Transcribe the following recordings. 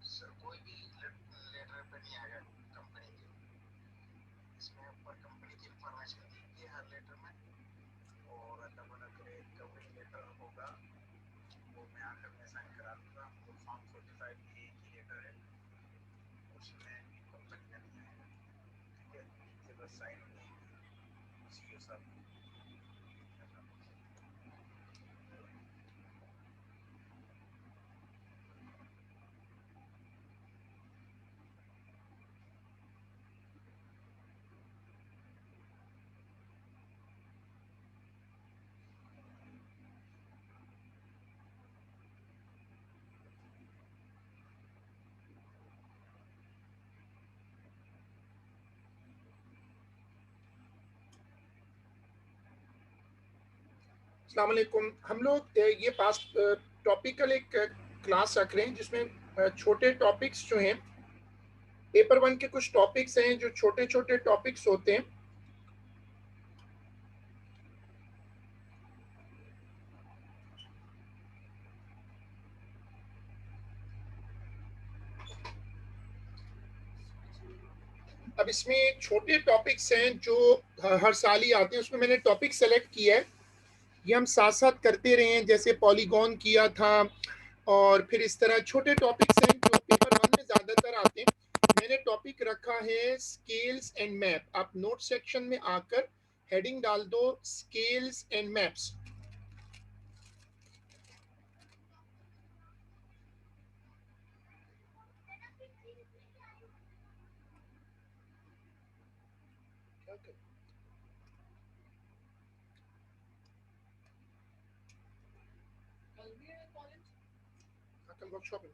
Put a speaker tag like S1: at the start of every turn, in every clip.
S1: Sir कोई भी letter पे नहीं आएगा कंपनी की, इसमें ऊपर कंपनी की इंफॉर्मेशन दी है हर लेटर में, और अलग अलग कवरिंग लेटर होगा, वो मैं आकर में साइन करा दूंगा। वो फॉर्म 45 ए की लेटर है, उसमें कंपनी का नहीं आएगा, ठीक है। नीचे बस साइन होनी है सीओ साहब।
S2: अस्सलाम वालेकुम। हम लोग ये पास टॉपिकल एक क्लास रख रहे हैं जिसमें छोटे टॉपिक्स जो हैं, पेपर 1 के कुछ टॉपिक्स हैं जो छोटे छोटे टॉपिक्स होते हैं। अब इसमें छोटे टॉपिक्स हैं जो हर साल ही आते हैं, उसमें मैंने टॉपिक सेलेक्ट किया है। ये हम साथ साथ करते रहे हैं, जैसे पॉलीगॉन किया था, और फिर इस तरह छोटे टॉपिक्स हैं जो पेपर 1 में ज्यादातर आते हैं। मैंने टॉपिक रखा है स्केल्स एंड मैप। आप नोट सेक्शन में आकर हेडिंग डाल दो स्केल्स एंड मैप्स। क्या करें? कल वर्कशॉप है।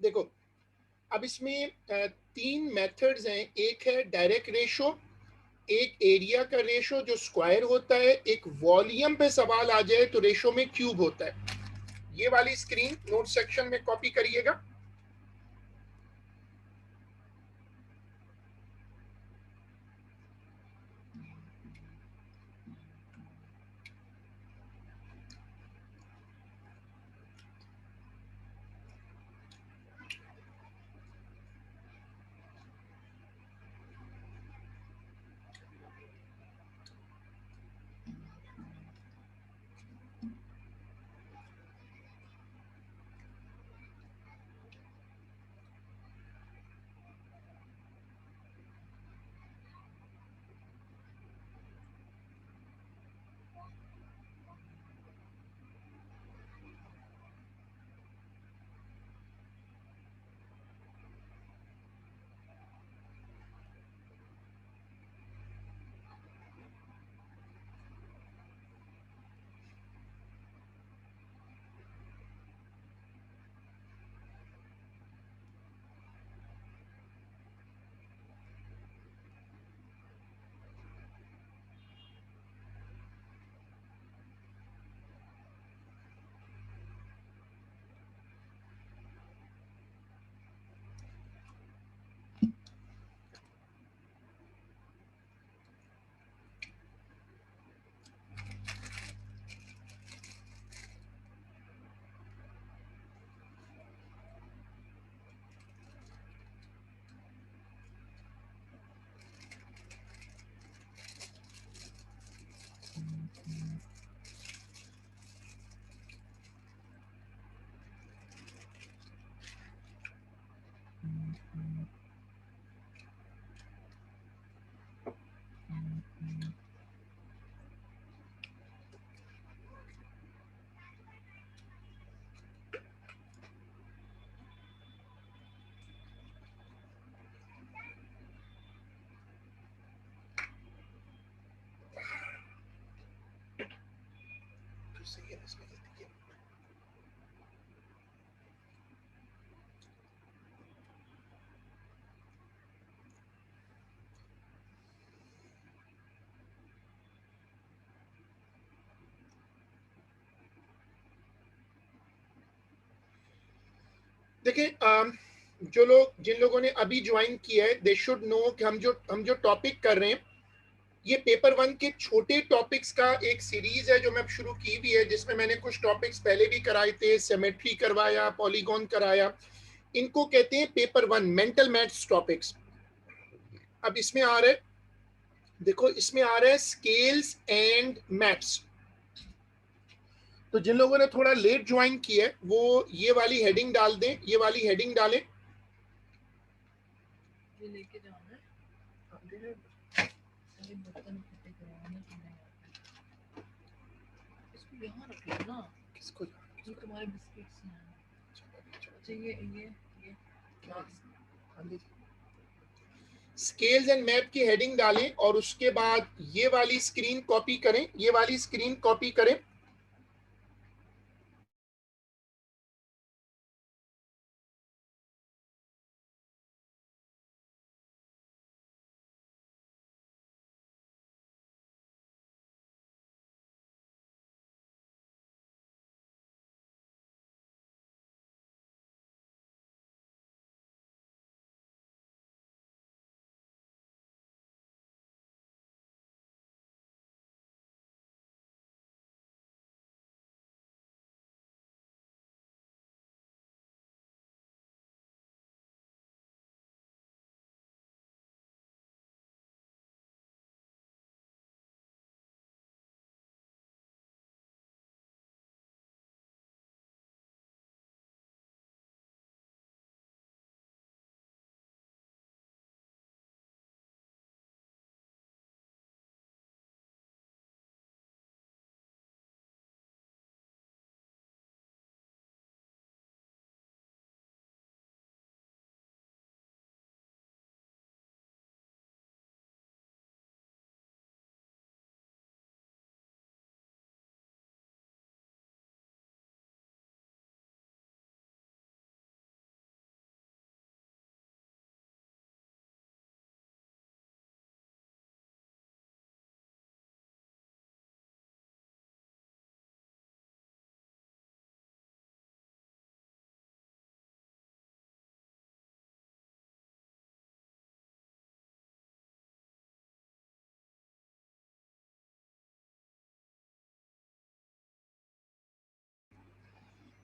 S2: देखो, अब इसमें 3 मेथड्स हैं। एक है डायरेक्ट रेशो, एक एरिया का रेशो जो स्क्वायर होता है, एक वॉल्यूम पे सवाल आ जाए तो रेशो में क्यूब होता है। ये वाली स्क्रीन नोट सेक्शन में कॉपी करिएगा। तो सही है, इसमें गलती की। देखिए, जिन लोगों ने अभी ज्वाइन किया है, दे शुड नो कि हम जो टॉपिक कर रहे हैं, ये पेपर वन के छोटे टॉपिक्स का एक सीरीज है जो मैं शुरू की हुई है, जिसमें मैंने कुछ टॉपिक्स पहले भी कराए थे, सिमेट्री करवाया, पॉलीगॉन कराया। इनको कहते हैं paper one mental maths topics. अब इसमें आ रहा है, देखो इसमें आ रहा है स्केल्स एंड मैप्स। तो जिन लोगों ने थोड़ा लेट ज्वाइन किया है वो ये वाली हेडिंग डाल दें, ये वाली हेडिंग डालें।
S3: ये लेके जाना है, सारे बर्तन इकट्ठे करवाने के लिए। इसको यहाँ रख लो ना,
S2: किसको
S3: ये तुम्हारे बिस्किट्स हैं। अच्छा ये
S2: स्केल्स एंड मैप की हेडिंग डालें और उसके बाद ये वाली स्क्रीन कॉपी करें, ये वाली स्क्रीन कॉपी करें।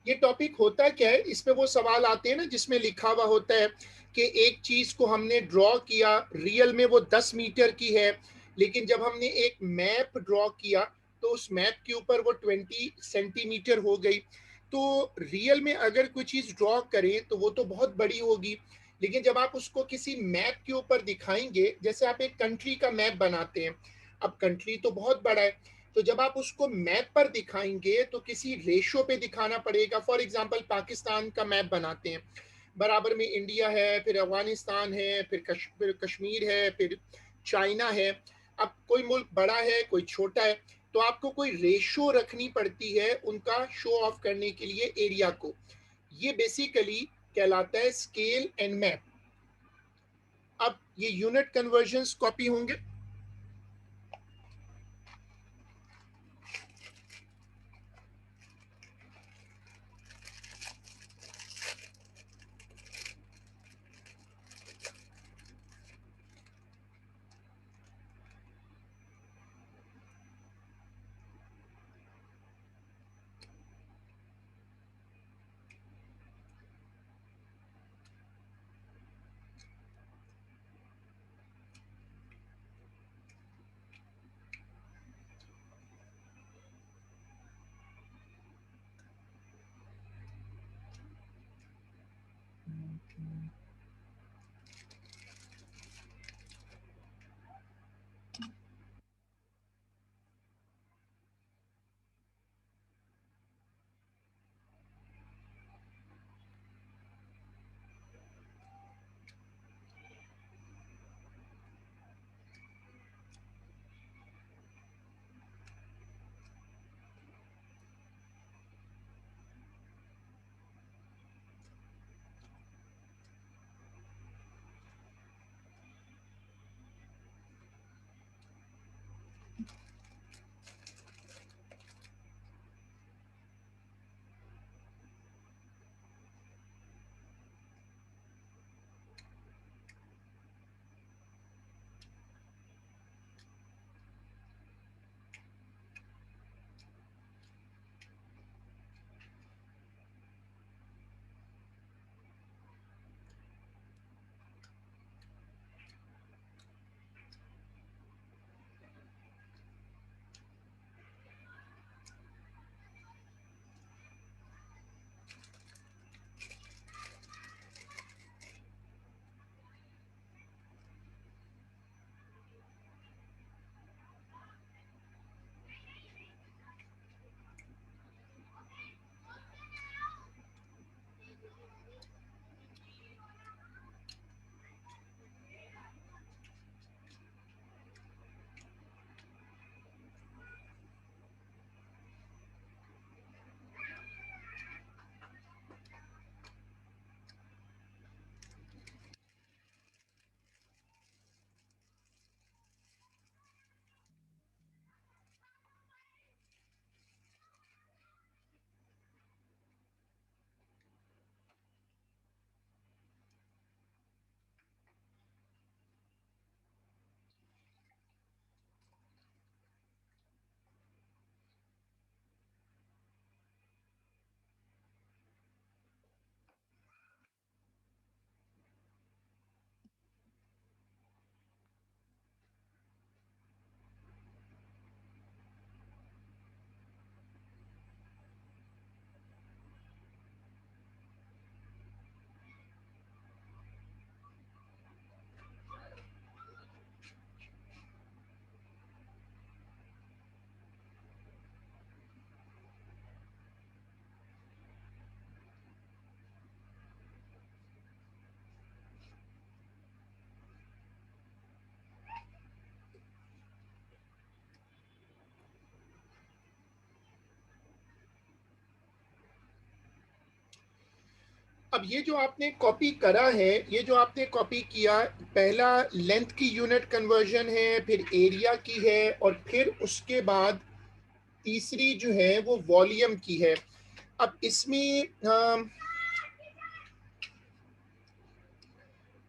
S2: ये टॉपिक होता क्या है, इसमें वो सवाल आते हैं ना जिसमें लिखा हुआ होता है कि एक चीज को हमने ड्रॉ किया, रियल में वो 10 मीटर की है, लेकिन जब हमने एक मैप ड्रॉ किया तो उस मैप के ऊपर वो 20 सेंटीमीटर हो गई। तो रियल में अगर कोई चीज ड्रॉ करें तो वो तो बहुत बड़ी होगी, लेकिन जब आप उसको किसी मैप के ऊपर दिखाएंगे, जैसे आप एक कंट्री का मैप बनाते हैं, अब कंट्री तो बहुत बड़ा है, तो जब आप उसको मैप पर दिखाएंगे तो किसी रेशो पे दिखाना पड़ेगा। फॉर एग्जांपल पाकिस्तान का मैप बनाते हैं, बराबर में इंडिया है, फिर अफगानिस्तान है, फिर कश्मीर है, फिर चाइना है। अब कोई मुल्क बड़ा है, कोई छोटा है, तो आपको कोई रेशो रखनी पड़ती है उनका शो ऑफ करने के लिए एरिया को। ये बेसिकली कहलाता है स्केल एंड मैप। अब ये यूनिट कन्वर्जन्स कॉपी होंगे। अब ये जो आपने कॉपी करा है, ये जो आपने कॉपी किया, पहला लेंथ की यूनिट कन्वर्जन है, फिर एरिया की है, और फिर उसके बाद तीसरी जो है वो वॉल्यूम की है। अब इसमें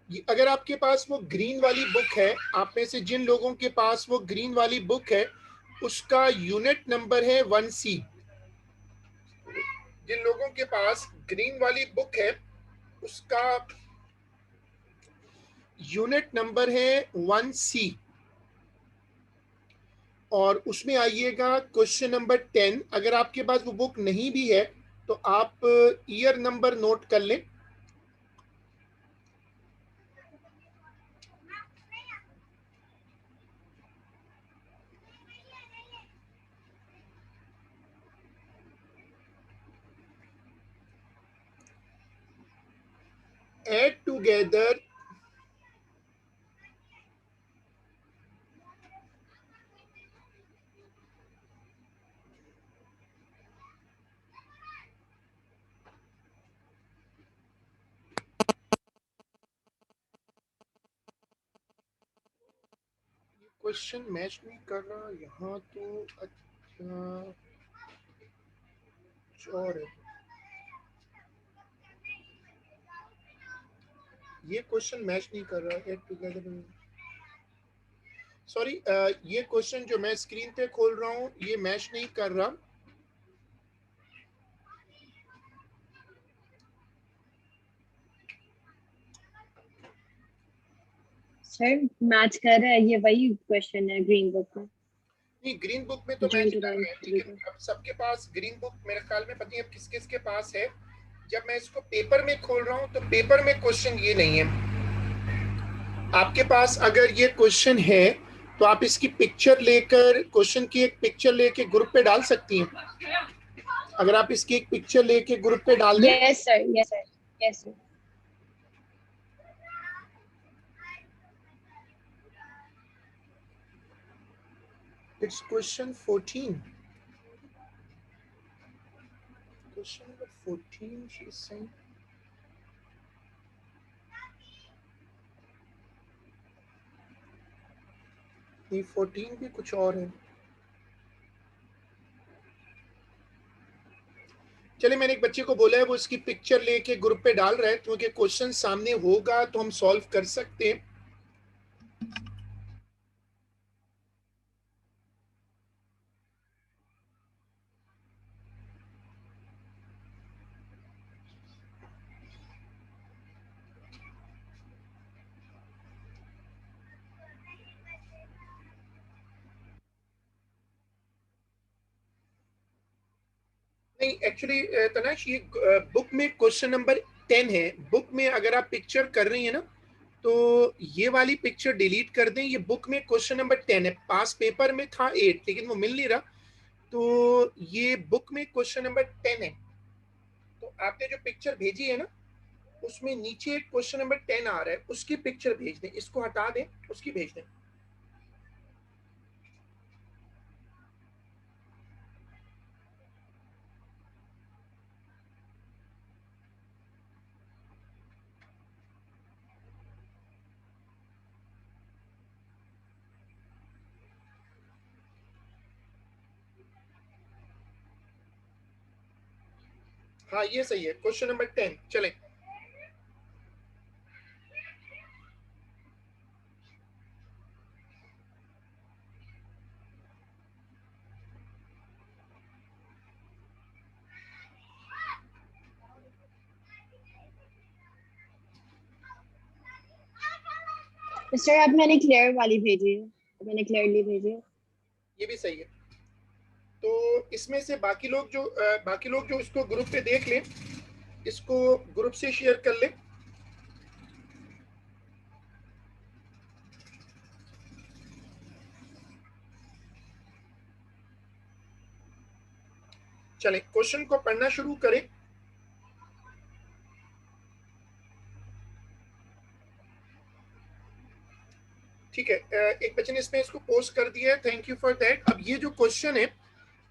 S2: अगर आपके पास वो ग्रीन वाली बुक है, आप में से जिन लोगों के पास वो ग्रीन वाली बुक है, उसका यूनिट नंबर है 1C। जिन लोगों के पास ग्रीन वाली बुक है उसका यूनिट नंबर है 1C, और उसमें आइएगा क्वेश्चन नंबर 10। अगर आपके पास वो बुक नहीं भी है तो आप ईयर नंबर नोट कर लें। Add together क्वेश्चन मैच नहीं कर रहा यहाँ तो। अच्छा, कुछ और है। ये क्वेश्चन मैच नहीं कर रहा। एड टुगेदर, सॉरी, ये क्वेश्चन जो मैं स्क्रीन पे खोल रहा हूँ ये मैच नहीं कर रहा।
S4: सर मैच कर रहा है, ये वही क्वेश्चन है ग्रीन बुक में।
S2: नहीं, ग्रीन बुक में तो
S4: June
S2: मैच कर रहा है,
S4: 2003
S2: लेकिन अब सबके पास ग्रीन बुक मेरे ख्याल में पता नहीं अब किस किस के पास है। जब मैं इसको पेपर में खोल रहा हूँ तो पेपर में क्वेश्चन ये नहीं है। आपके पास अगर ये क्वेश्चन है तो आप इसकी पिक्चर लेकर, क्वेश्चन की एक पिक्चर लेके ग्रुप पे डाल सकती हैं। अगर आप इसकी एक पिक्चर लेके ग्रुप पे डाल दें।
S4: Yes sir, yes sir, yes sir.
S2: It's question 14. Question number 14 she is saying. ये 14 भी कुछ और है। चले, मैंने एक बच्चे को बोला है वो इसकी पिक्चर लेके ग्रुप पे डाल रहा है, क्योंकि क्वेश्चन सामने होगा तो हम सॉल्व कर सकते हैं। नहीं, एक्चुअली तनाश, ये बुक में क्वेश्चन नंबर 10 है। बुक में अगर आप पिक्चर कर रही है ना तो ये वाली पिक्चर डिलीट कर दें। ये बुक में क्वेश्चन नंबर 10 है। पास पेपर में था 8 लेकिन वो मिल नहीं रहा, तो ये बुक में क्वेश्चन नंबर 10 है। तो आपने जो पिक्चर भेजी है ना उसमें नीचे क्वेश्चन नंबर 10 आ रहा है, उसकी पिक्चर भेज दें। इसको हटा दें, उसकी भेज दें। हाँ, ये सही है, क्वेश्चन नंबर 10। चलें,
S4: सर अब मैंने क्लियर वाली भेजी है, मैंने क्लियरली भेजी है।
S2: ये भी सही है। तो इसमें से बाकी लोग जो इसको ग्रुप पे देख लें, इसको ग्रुप से शेयर कर लें। चलें, क्वेश्चन को पढ़ना शुरू करें। ठीक है, एक बच्चे ने इसमें इसको पोस्ट कर दिया है, थैंक यू फॉर दैट। अब ये जो क्वेश्चन है,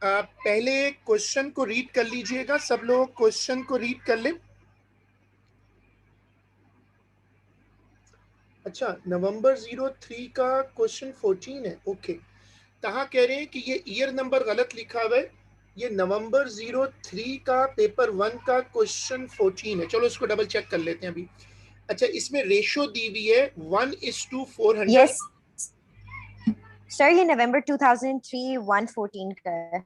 S2: पहले क्वेश्चन को रीड कर लीजिएगा। सब लोग क्वेश्चन को रीड कर लें। अच्छा, नवंबर 03 का क्वेश्चन 14 है। ओके, कहाँ कह रहे हैं कि ये ईयर नंबर गलत लिखा हुआ है, ये नवंबर 03 का पेपर 1 का क्वेश्चन 14 है। चलो इसको डबल चेक कर लेते हैं अभी। अच्छा, इसमें रेशो दी हुई है 1:400।
S5: यस सर, ये नवंबर 2003 114 का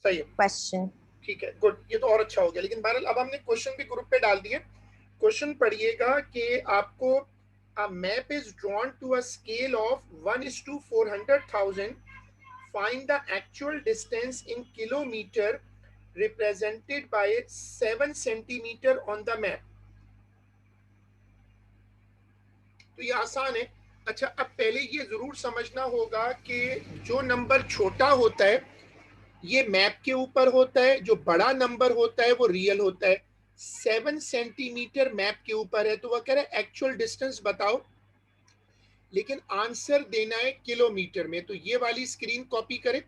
S2: सही है,
S5: क्वेश्चन।
S2: ठीक है, गुड, ये तो और अच्छा हो गया। लेकिन बहरहाल अब हमने क्वेश्चन भी ग्रुप पे डाल दिए। क्वेश्चन पढ़िएगा कि आपको a map is drawn to a scale of 1:400,000. Find the actual distance in kilometer represented by 7 centimeter on the map. तो ये आसान है। अच्छा, अब पहले ये जरूर समझना होगा कि जो नंबर छोटा होता है ये मैप के ऊपर होता है, जो बड़ा नंबर होता है वो रियल होता है। 7 सेंटीमीटर मैप के ऊपर है, तो वह कह रहा है एक्चुअल डिस्टेंस बताओ, लेकिन आंसर देना है किलोमीटर में। तो ये वाली स्क्रीन कॉपी करें।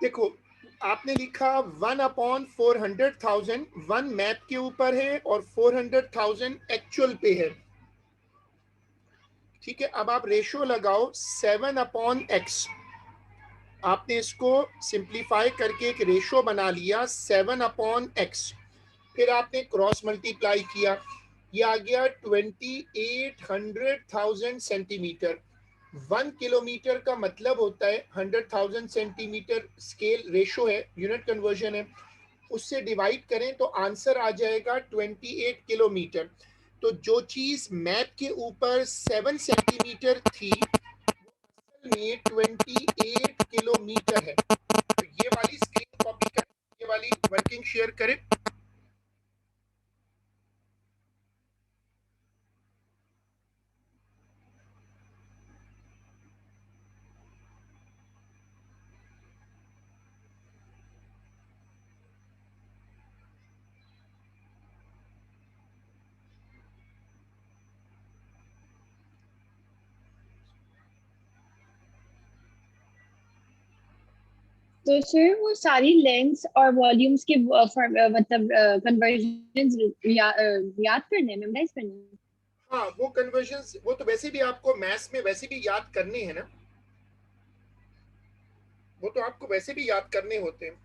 S2: देखो, आपने लिखा 1/400,000, 1 मैप के ऊपर है और 400,000 एक्चुअल पे है। ठीक है, अब आप रेशियो लगाओ 7/x। आपने इसको सिंप्लीफाई करके एक रेशियो बना लिया 7/x। फिर आपने क्रॉस मल्टीप्लाई किया, ये आ गया 2800,000 सेंटीमीटर। 1 किलोमीटर का मतलब होता है 100,000 सेंटीमीटर। स्केल रेशो है, यूनिट कन्वर्जन है, उससे डिवाइड करें तो आंसर आ जाएगा 28 किलोमीटर। तो जो चीज मैप के ऊपर 7 सेंटीमीटर थी में 28 किलोमीटर है। तो ये वाली स्क्रीन कॉपी करें, ये वाली वर्किंग शेयर करें।
S4: तो सर वो सारी लेंथ्स और वॉल्यूम्स के मतलब कन्वर्जन याद करने हैं, मेमोराइज करने हैं?
S2: हाँ, वो कन्वर्जन वो तो वैसे भी आपको मैथ्स में वैसे भी याद करने हैं ना, वो तो आपको वैसे भी याद करने होते हैं।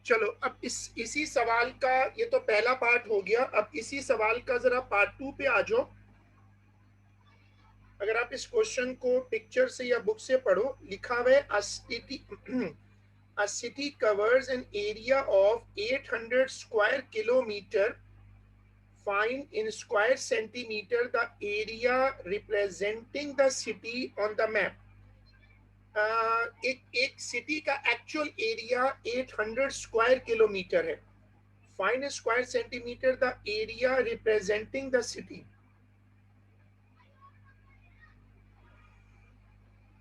S2: चलो अब इसी सवाल का, ये तो पहला पार्ट हो गया, अब इसी सवाल का जरा पार्ट 2 पे आ जाओ। अगर आप इस क्वेश्चन को पिक्चर से या बुक से पढ़ो, लिखा हुआ है a city covers an area of 800 square kilometer. Find in square centimeter the area representing the city on the map. एक सिटी का एक्चुअल एरिया 800 स्क्वायर किलोमीटर है। Find square centimetre the area representing the city.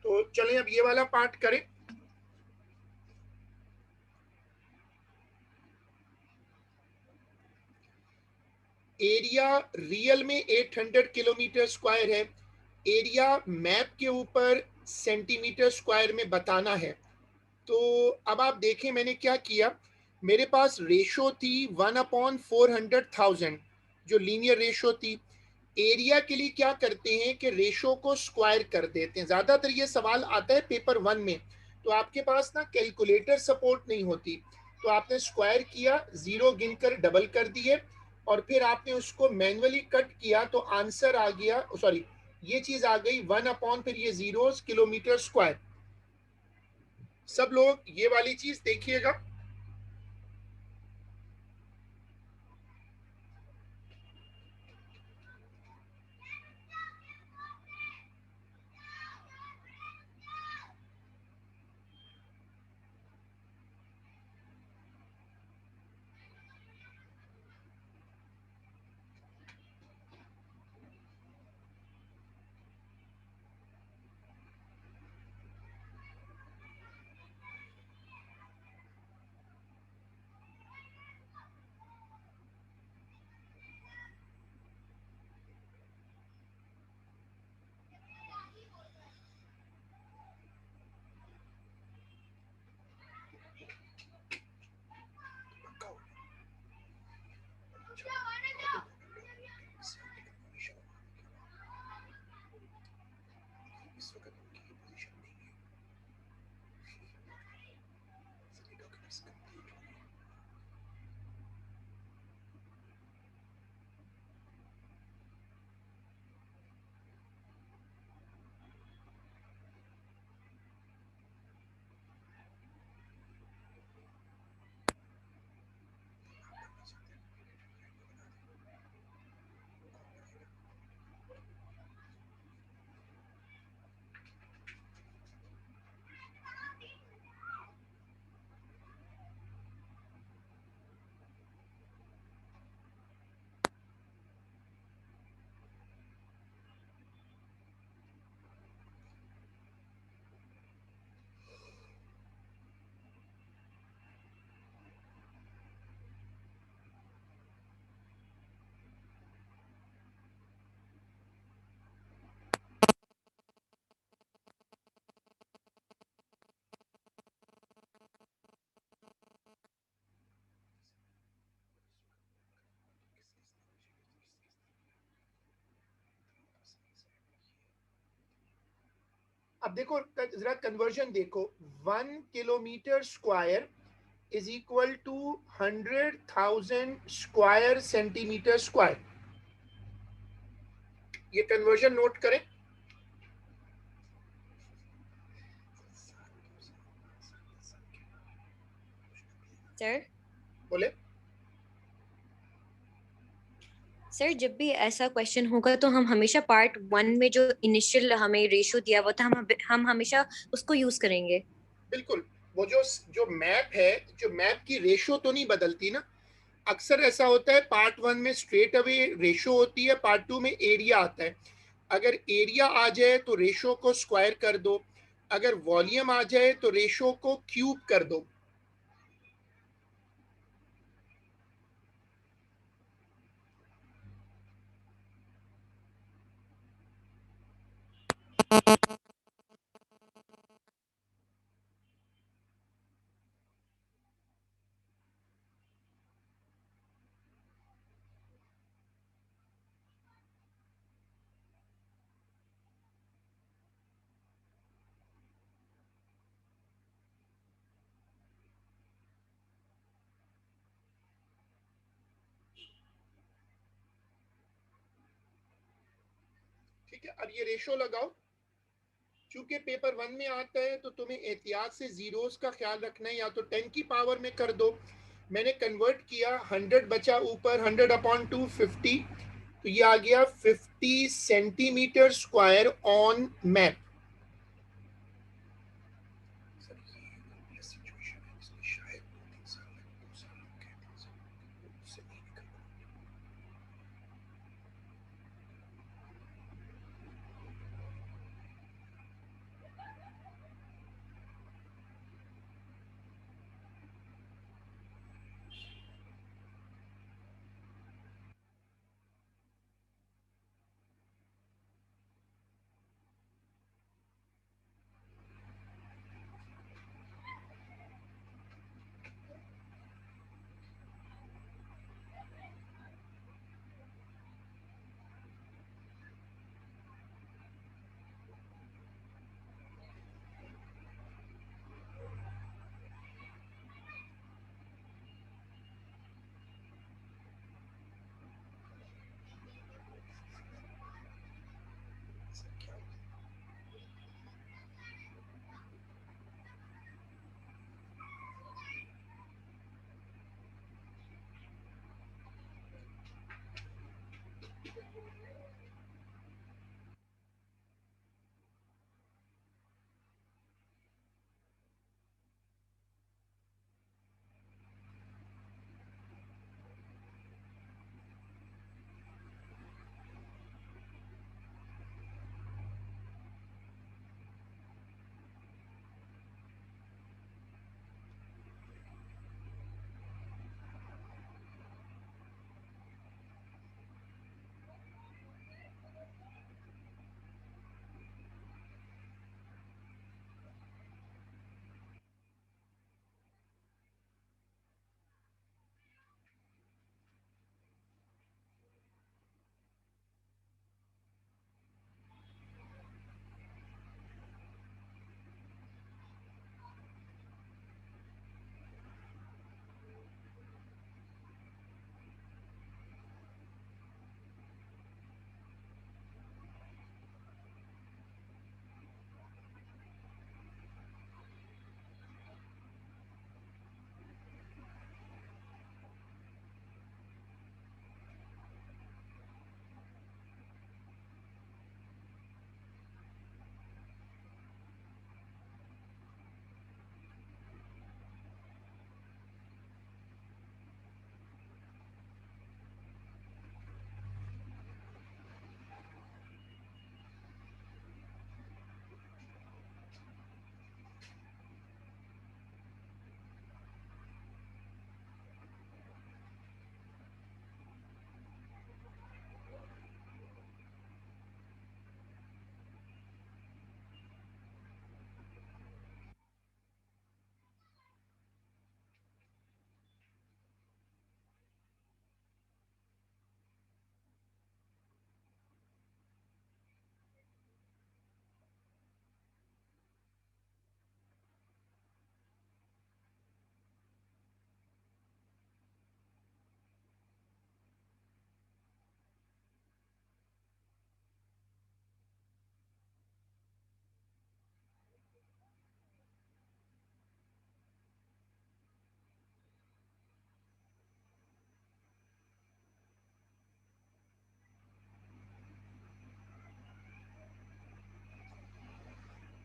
S2: तो चलें अब ये वाला part करें। Area real में 800 किलोमीटर स्क्वायर है, एरिया मैप के ऊपर सेंटीमीटर स्क्वायर में बताना है। तो अब आप देखें मैंने क्या किया, मेरे पास रेशो थी 1/400,000 जो लीनियर रेशो थी। एरिया के लिए क्या करते हैं कि रेशो को स्क्वायर कर देते हैं। ज्यादातर ये सवाल आता है पेपर 1 में, तो आपके पास ना कैलकुलेटर सपोर्ट नहीं होती, तो आपने स्क्वायर किया, जीरो गिनकर डबल कर दिए और फिर आपने उसको मैन्युअली कट किया तो आंसर आ गया, सॉरी ये चीज आ गई 1/ फिर ये जीरोस किलोमीटर स्क्वायर। सब लोग ये वाली चीज देखिएगा। अब देखो जरा कन्वर्जन देखो, 1 kilometre square is equal to 100,000 square centimetre square. ये कन्वर्जन नोट करें।
S5: सर
S2: बोले
S5: सर जब भी ऐसा क्वेश्चन होगा तो हम हमेशा पार्ट 1 में जो इनिशियल हमें रेशो दिया हुआ था हम हमेशा उसको यूज करेंगे।
S2: बिल्कुल, वो जो मैप है, जो मैप की रेशो तो नहीं बदलती ना। अक्सर ऐसा होता है पार्ट 1 में स्ट्रेट अवे रेशो होती है, पार्ट 2 में एरिया आता है। अगर एरिया आ जाए तो रेशो को स्क्वायर कर दो, अगर वॉल्यूम आ जाए तो रेशो को क्यूब कर दो। ठीक है, अब ये रेशो लगाओ। चूंकि पेपर 1 में आता है तो तुम्हें एहतियात से जीरोस का ख्याल रखना है, या तो 10 की पावर में कर दो। मैंने कन्वर्ट किया, 100 बचा ऊपर, 100/2 50, तो ये आ गया 50 सेंटीमीटर स्क्वायर ऑन मैप।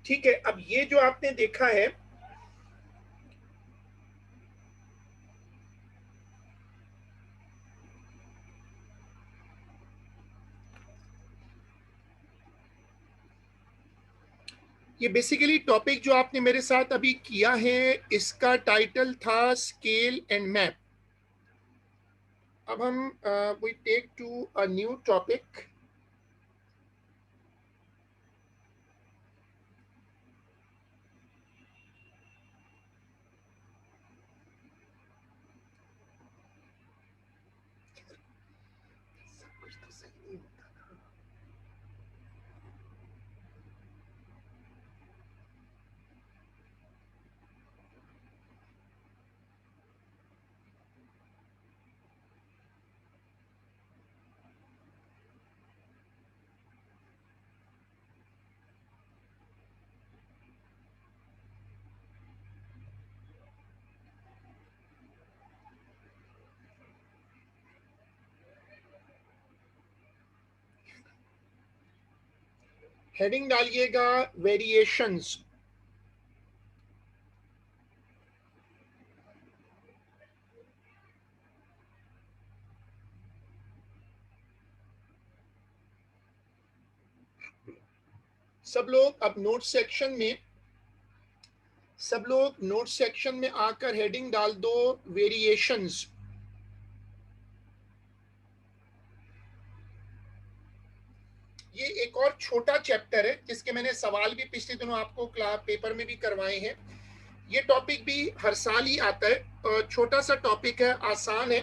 S2: ठीक है, अब ये जो आपने देखा है, ये बेसिकली टॉपिक जो आपने मेरे साथ अभी किया है, इसका टाइटल था स्केल एंड मैप। अब हम we take to a new topic. Heading डालिएगा वेरिएशंस। सब लोग अब नोट सेक्शन में आकर हेडिंग डाल दो वेरिएशंस। ये एक और छोटा चैप्टर है जिसके मैंने सवाल भी पिछले दिनों आपको क्लास पेपर में भी करवाए हैं। ये टॉपिक भी हर साल ही आता है, छोटा सा टॉपिक है, आसान है।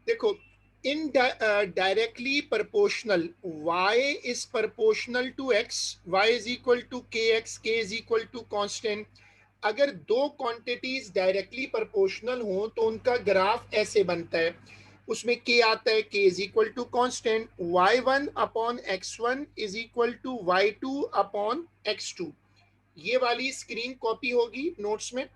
S2: देखो, in directly proportional, y is proportional to x, y is equal to kx, k is equal to constant। अगर दो क्वांटिटीज डायरेक्टली प्रोपोर्शनल हो तो उनका ग्राफ ऐसे बनता है, उसमें k आता है, k is equal to constant, y1 upon x1 is equal to y2 upon x2। ये वाली स्क्रीन कॉपी होगी नोट्स में।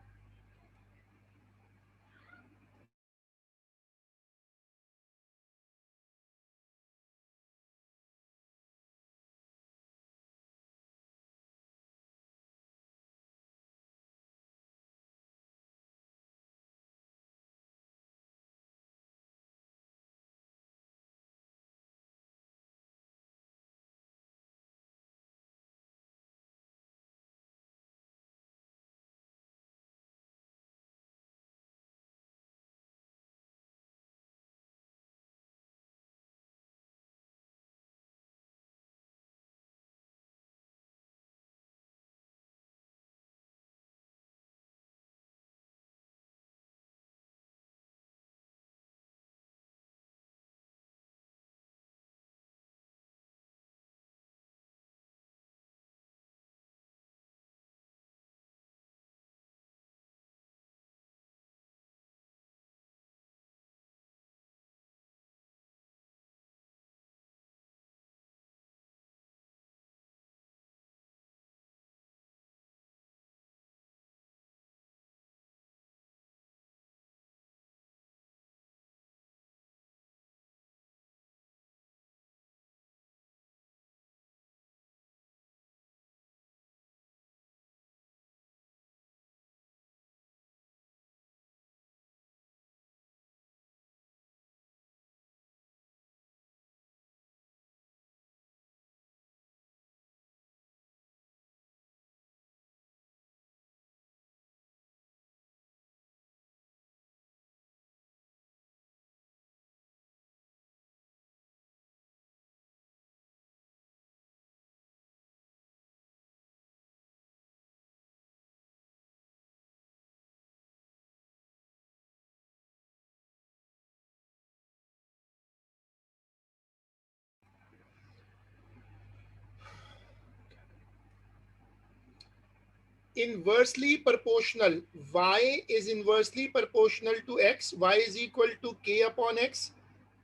S2: Inversely proportional, y is inversely proportional to x, y is equal to k upon x,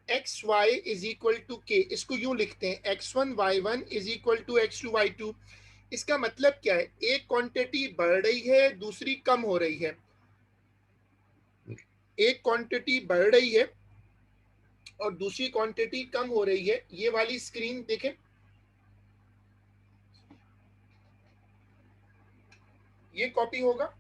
S2: x y is equal to k. इसको यूं लिखते हैं, x1 y1 is equal to x2 y2। इसका मतलब क्या है, एक क्वांटिटी बढ़ रही है, दूसरी कम हो रही है। एक क्वांटिटी बढ़ रही है और दूसरी क्वांटिटी कम हो रही है। ये वाली स्क्रीन देखें, ये कॉपी होगा।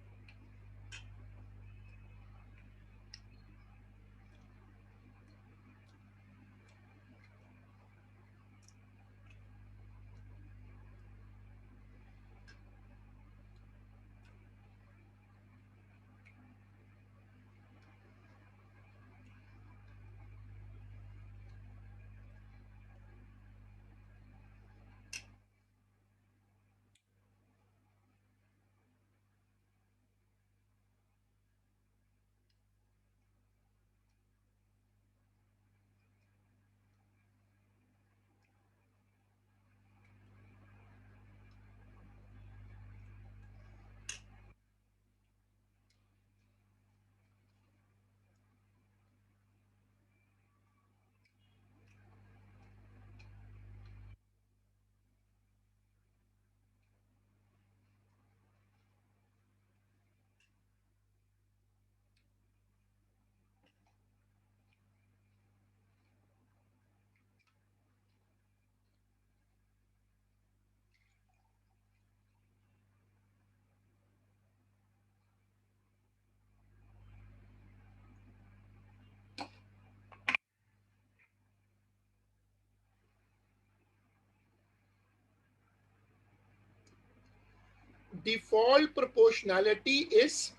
S2: Default proportionality is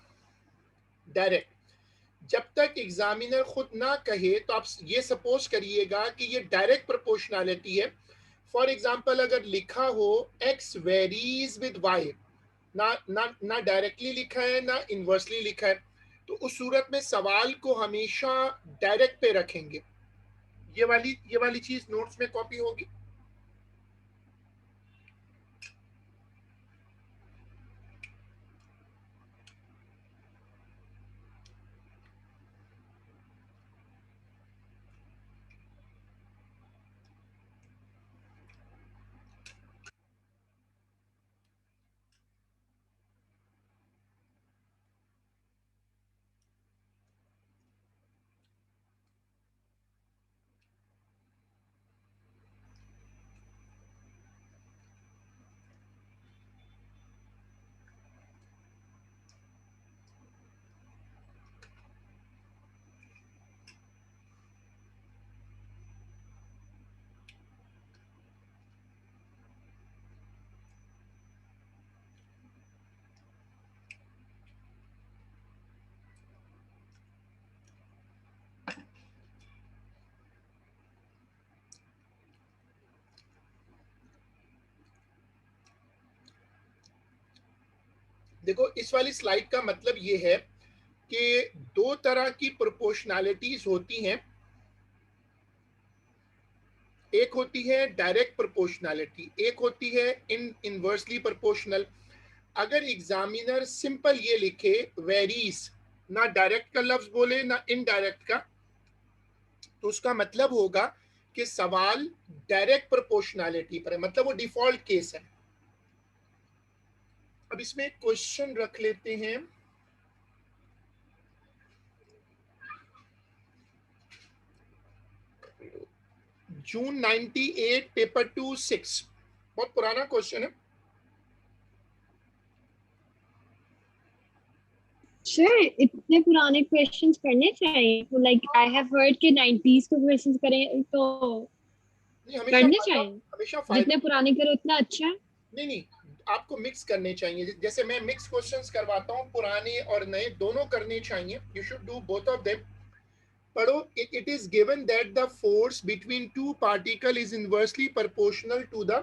S2: direct. जब तक एग्जामिनर खुद ना कहे तो आप ये सपोज करिएगा कि ये डायरेक्ट प्रोपोर्शनैलिटी है। फॉर एग्जांपल अगर लिखा हो x वेरीज विद y, ना डायरेक्टली लिखा है ना इनवर्सली लिखा है, तो उस सूरत में सवाल को हमेशा डायरेक्ट पे रखेंगे। ये वाली चीज नोट्स में कॉपी होगी। देखो इस वाली स्लाइड का मतलब ये है कि दो तरह की प्रोपोर्शनैलिटीज होती हैं। एक होती है डायरेक्ट प्रोपोर्शनैलिटी, एक होती है इनवर्सली प्रोपोर्शनल। अगर एग्जामिनर सिंपल ये लिखे वेरीज, ना डायरेक्ट का लफ्ज बोले ना इनडायरेक्ट का, तो उसका मतलब होगा कि सवाल डायरेक्ट प्रोपोर्शनैलिटी पर है, मतलब वो डिफॉल्ट केस है। अब इसमें क्वेश्चन रख लेते हैं। जून 98 पेपर 2-6, बहुत पुराना क्वेश्चन है।
S4: सर इतने पुराने क्वेश्चंस करने चाहिए? लाइक आई हैव हर्ड कि 90s के क्वेश्चंस करें तो
S2: नहीं,
S4: करने चाहिए।
S2: हमेशा
S4: जितने पुराने करो उतना अच्छा है।
S2: नहीं, आपको मिक्स करने चाहिए। जैसे मैं मिक्स क्वेश्चंस करवाता हूँ, पुराने और नए दोनों करने चाहिए। You should do both of them. पढ़ो, it is given that the force between two particles is inversely proportional to the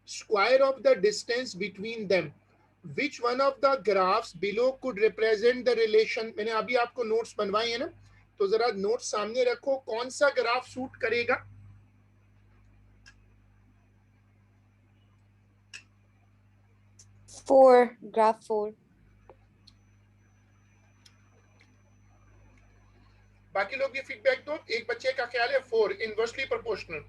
S2: square of the distance between them. Which one of the graphs below could represent the relation? मैंने अभी आपको notes बनवाए हैं ना, तो जरा notes सामने रखो। कौन सा ग्राफ सूट करेगा?
S5: ग्राफ 4।
S2: बाकी लोग भी फीडबैक दो। एक बच्चे का ख्याल है 4 इनवर्सली प्रोपोर्शनल।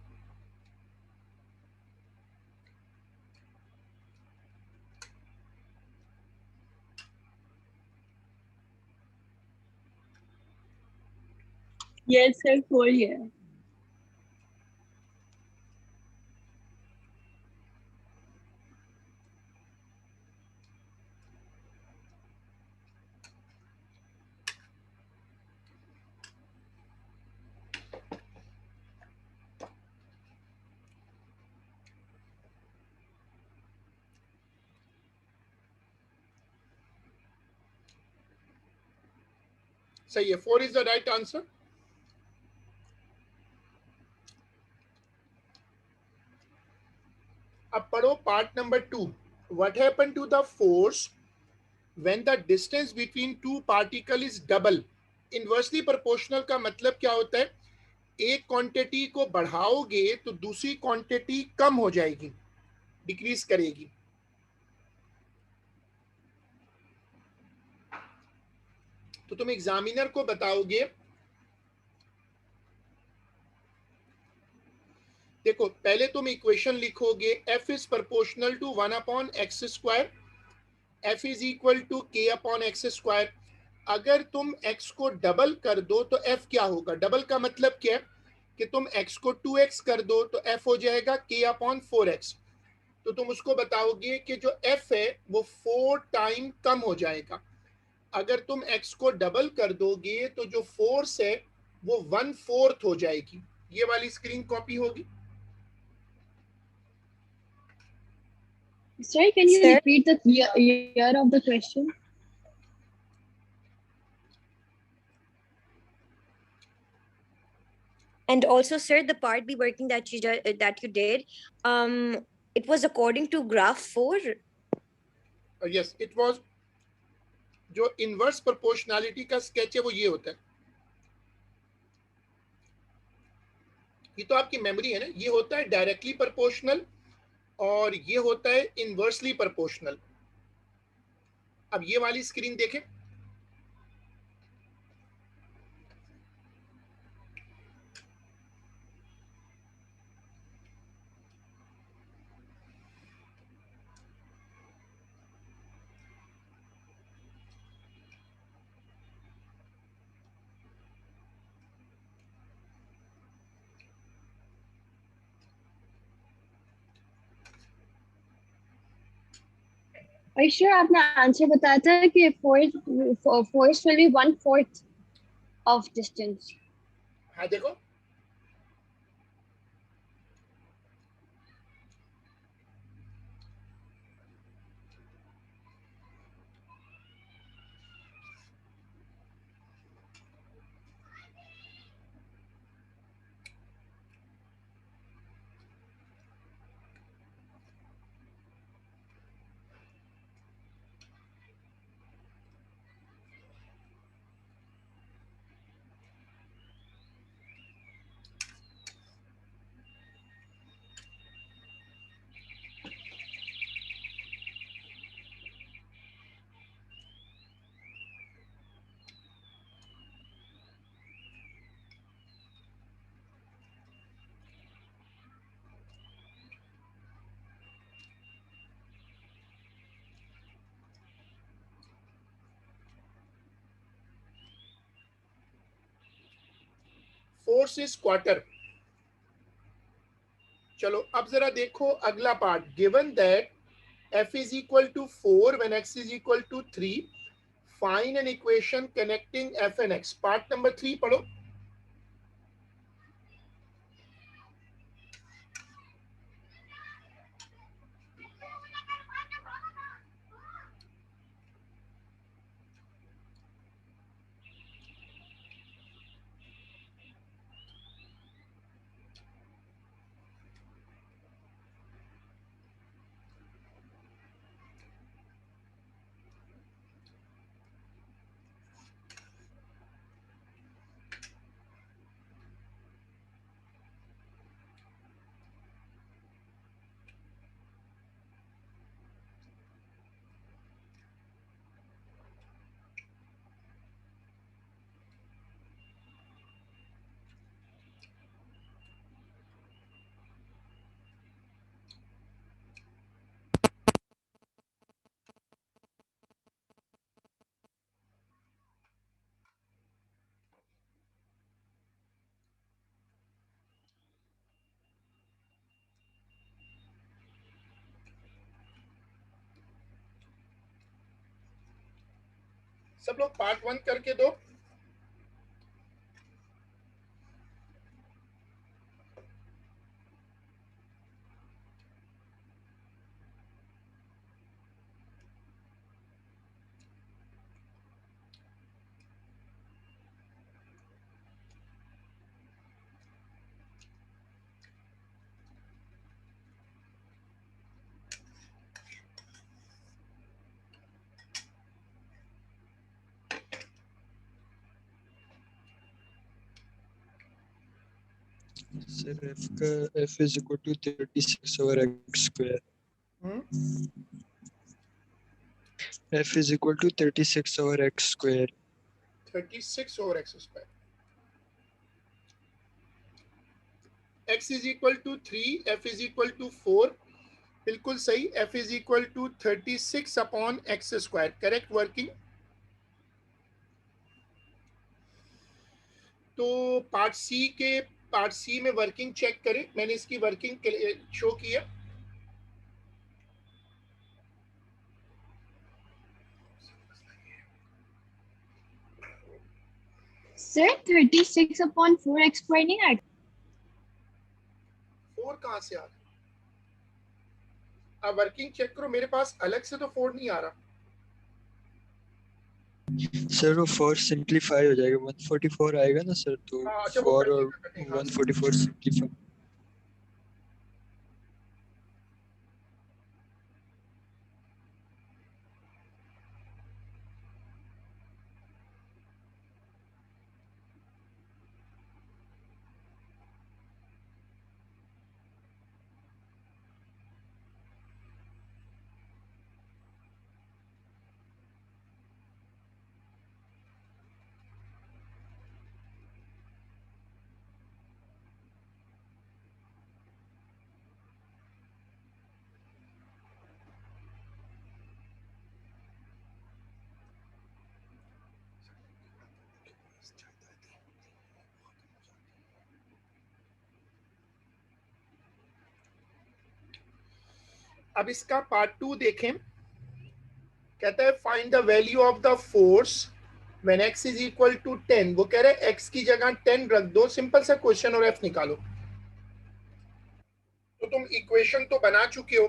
S4: यस सर 4 है।
S2: सही है, 4 इज द राइट आंसर। अब पढ़ो part number 2। What happen to the force when the distance between two particle is double? Inversely proportional का मतलब क्या होता है? एक क्वांटिटी को बढ़ाओगे तो दूसरी क्वांटिटी कम हो जाएगी, डिक्रीज करेगी। तो तुम एग्जामिनर को बताओगे, देखो पहले तुम इक्वेशन लिखोगे, f is proportional to 1/x², f is equal to k/x²। अगर तुम x को डबल कर दो तो f क्या होगा? डबल का मतलब क्या है कि तुम x को 2x कर दो तो f हो जाएगा k/4x। तो तुम उसको बताओगे कि जो f है वो 4 टाइम कम हो जाएगा। अगर तुम x को डबल कर दोगे तो जो फोर्स है वो 1/4 हो जाएगी। ये वाली स्क्रीन कॉपी होगी।
S4: Sir, can you
S5: Sir?
S4: repeat the year of the question?
S5: And also, sir, the part B working that you did, it was according to graph 4.
S2: Yes it was जो inverse proportionality का sketch है वो ये होता है, ये तो आपकी मेमोरी है ना, ये होता है डायरेक्टली प्रोपोर्शनल और ये होता है इनवर्सली प्रोपोर्शनल। अब ये वाली स्क्रीन देखें,
S4: Are you sure आपने आंसर बताया था कि force will be 1/4 of distance?
S2: हाँ देखो फोर्स इज क्वार्टर। चलो अब जरा देखो अगला part, given that f is equal to 4 when x is equal to 3, find an equation connecting f and x। Part number 3 पढ़ो। सब लोग पार्ट 1 करके दो।
S6: Sir f is equal to 36 over x square। f is equal to 36 over x square।
S2: 36 over x square। x is equal to 3, f is equal to 4, बिल्कुल सही। f is equal to 36 upon x square, correct working. तो part सी में working check करें, मैंने इसकी working show की है।
S4: Sir, 36 upon 4x square नहीं आएगा?
S2: 4 कहां से आ गया? आप वर्किंग चेक करो, मेरे पास अलग से तो 4 नहीं आ रहा।
S6: सर वो 4 सिंप्लीफाई हो जाएगा, 144 आएगा ना सर, तो
S2: हाँ अच्छा, वो
S6: 4 और
S2: कटेगा।
S6: 144 सिंप्लीफाई।
S2: अब इसका पार्ट 2 देखें। कहता है find the value of the force when x is equal to 10। वो कह रहे हैं x की जगह 10 रख दो, सिंपल सा क्वेश्चन, और f निकालो। तो तुम इक्वेशन तो बना चुके हो,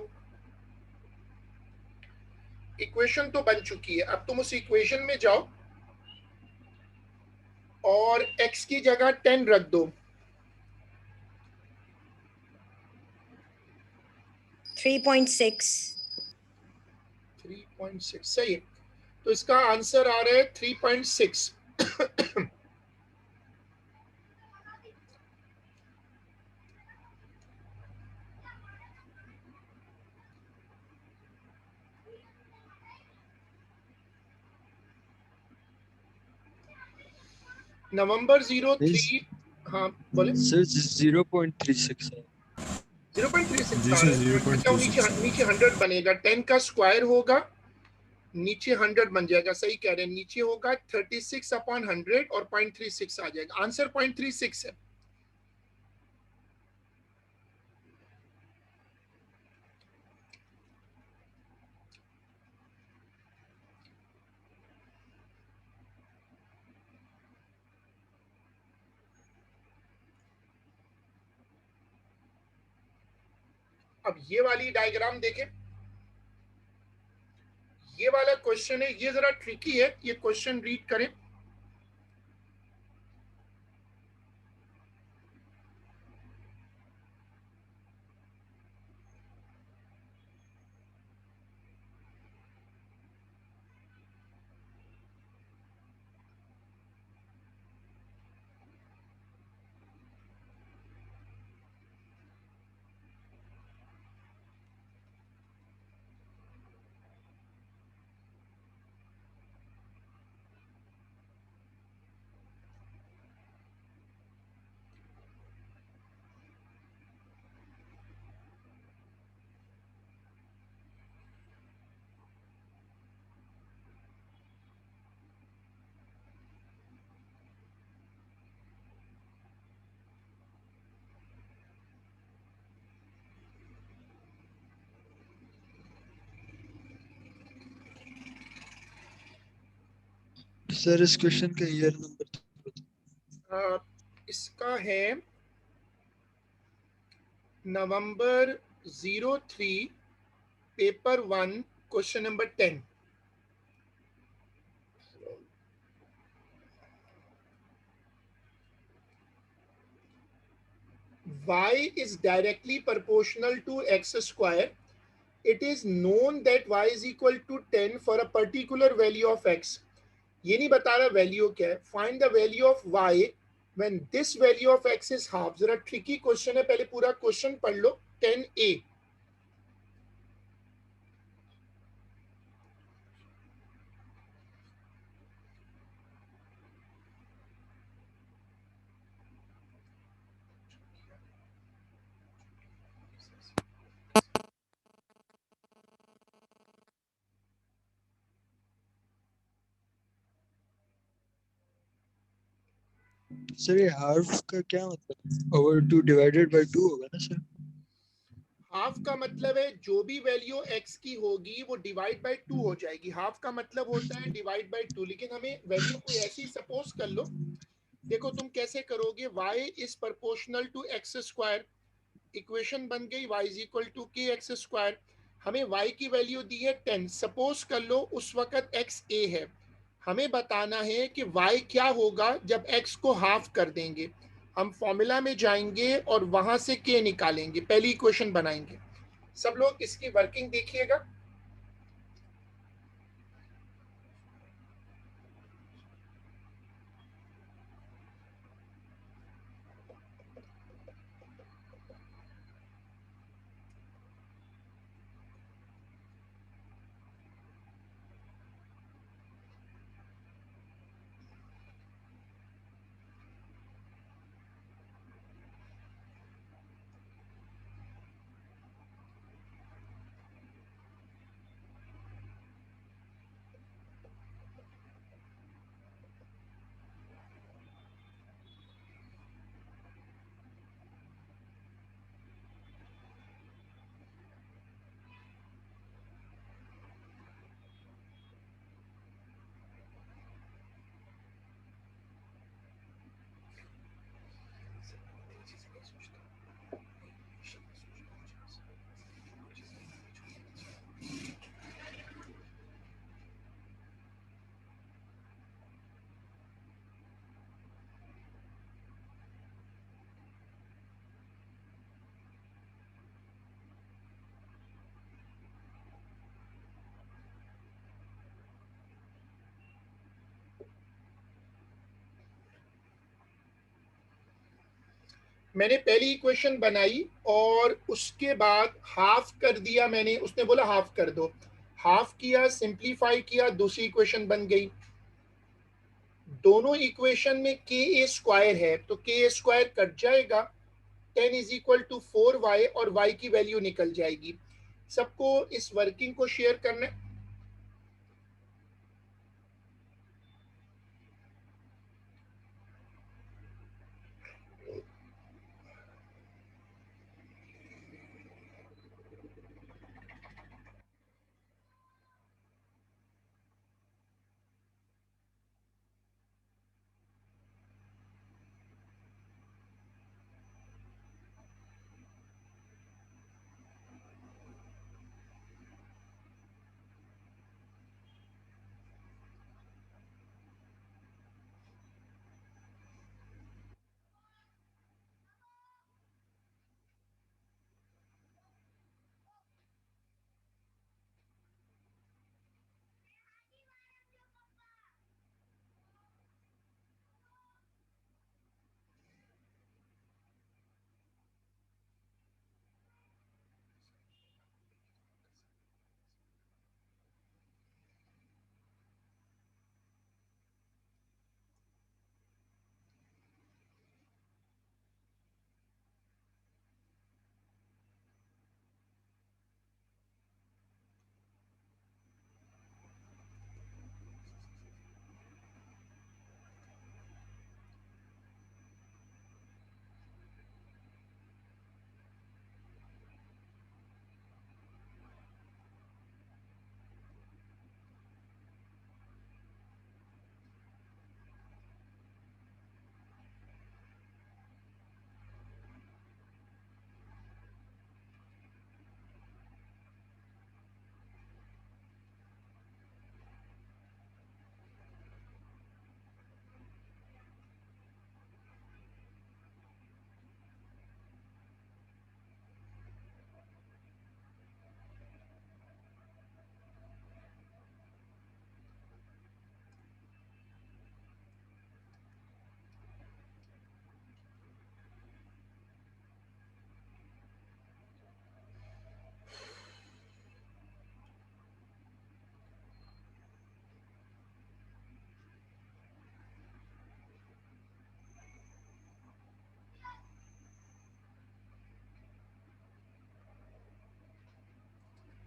S2: इक्वेशन तो बन चुकी है। अब तुम उस इक्वेशन में जाओ और x की जगह 10 रख दो।
S5: 3.6।
S2: 3.6 सही है। तो इसका आंसर आ रहा है 3.6। नवंबर 03। हाँ बोले।
S6: सर 0.36 है।
S2: 0.36
S7: जी
S2: आ
S7: सर,
S2: रहा है। अच्छा, वो
S7: 0.36 है।
S2: नीचे 100 बनेगा, 10 का स्क्वायर होगा, नीचे 100 बन जाएगा। सही कह रहे हैं, नीचे होगा 36/100 और 0.36 आ जाएगा। आंसर 0.36 है। अब ये वाली डायग्राम देखें, ये वाला क्वेश्चन है, ये जरा ट्रिकी है। ये क्वेश्चन रीड करें।
S6: सर इस क्वेश्चन का ईयर नंबर
S2: इसका है नवंबर 03, paper 1, question number 10। y is directly proportional to x square. It is known that y is equal to 10 for a particular value of x. ये नहीं बता रहा वैल्यू क्या है। Find the value of y when this value of x is half। जरा tricky question है, पहले पूरा क्वेश्चन पढ़ लो। 10a।
S6: सर ये हाफ का क्या मतलब, ओवर 2 डिवाइडेड बाय 2 होगा ना सर?
S2: हाफ का मतलब है जो भी वैल्यू x की होगी वो डिवाइड बाय 2 हो जाएगी। हाफ का मतलब होता है डिवाइड बाय 2। लेकिन हमें वैल्यू कोई ऐसी सपोज कर लो। देखो तुम कैसे करोगे, y is proportional to x square, equation बन गई y is equal to k x square. हमें y की वैल्यू दी है 10। सपोज कर लो उस वक्त x a है, हमें बताना है कि y क्या होगा जब x को हाफ कर देंगे। हम फॉर्मूला में जाएंगे और वहां से k निकालेंगे, पहली इक्वेशन बनाएंगे। सब लोग इसकी वर्किंग देखिएगा। मैंने पहली इक्वेशन बनाई और उसके बाद हाफ कर दिया मैंने, उसने बोला हाफ कर दो, हाफ किया, सिंप्लीफाई किया, दूसरी इक्वेशन बन गई। दोनों इक्वेशन में के ए स्क्वायर है तो के ए स्क्वायर कट जाएगा, 10 इज इक्वल टू 4y और y की वैल्यू निकल जाएगी। सबको इस वर्किंग को शेयर करना है।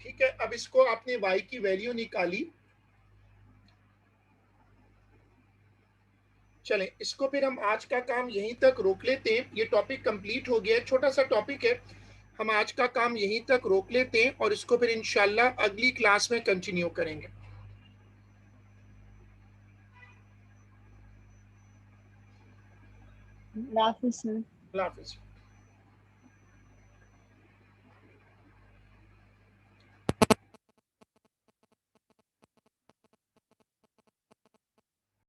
S2: ठीक है, अब इसको आपने y की वैल्यू निकाली। चलें, इसको फिर हम आज का काम यहीं तक रोक लेते हैं। ये टॉपिक कंप्लीट हो गया है, छोटा सा टॉपिक है, हम आज का काम यहीं तक रोक लेते हैं और इसको फिर इंशाल्लाह अगली क्लास में कंटिन्यू करेंगे।
S4: अल्लाह हाफिज़ सर।
S2: अल्लाह हाफिज़।